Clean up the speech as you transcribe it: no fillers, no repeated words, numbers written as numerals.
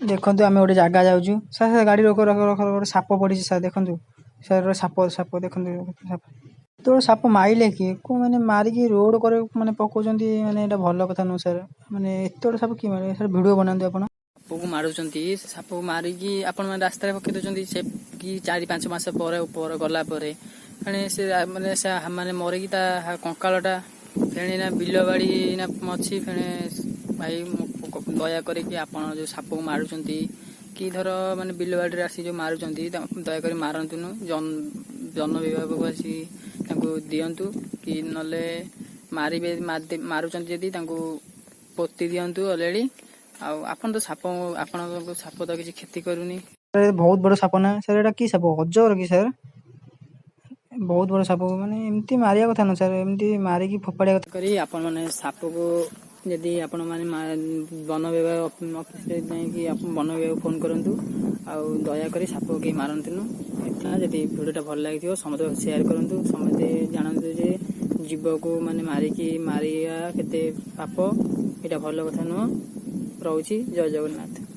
देखନ୍ତୁ आमे गोटे जगह जाऊँ सार गाड़ी रोक रोक रोक गोटे साप पड़ी सार देखନ୍ତୁ सार साप साप देखନ୍ତୁ साप तो साप माइले किए को मैंने मारिकी रोड करे मैंने पकाउछन्ती माने एटा भल कथा नु सर माने एते बड़ साप कि मारे सर वीडियो बनांतु आपण सापको मारुचंती सापको मारिकी आपण माने रास्ता रे पके दउचंती से कि 4-5 मास पर ऊपर गला परे माने से माने मरेकी ता कंकालटा फेणे ना बिलबाड़ी ना मछी फेणे भाई दया करे कि आपण जो सापको मारुचंती कि धर माने बिलबाड़ी रे आसी जो मारुचंती दया करे मारंतुनु जन विभाग को आसी तांको दियंतु कि नले मारिबे मारुचंती जदी तांको पोती दियंतु ऑलरेडी आपन तो साप आपन साप तो किसी क्षति करूनी बहुत बड़ साप ना सर एटा की साप अजगर कि सर बहुत बड़ साप माने एमती मारिया कथा न सर एमती मारी की फोपाड़िया कथा करी आपन माने साप को यदि आपन माने वन विभाग ऑफिस रे जाई कि आपन वन विभाग फोन करंतु आ दया करी साप के मारंतनु एटा यदि वीडियोटा भल लागिथियो समते शेयर करंतु समते जानंतु जे जीव को माने मारी की मारिया केते पाप एटा भल कथा न रहउची जय जगन्नाथ।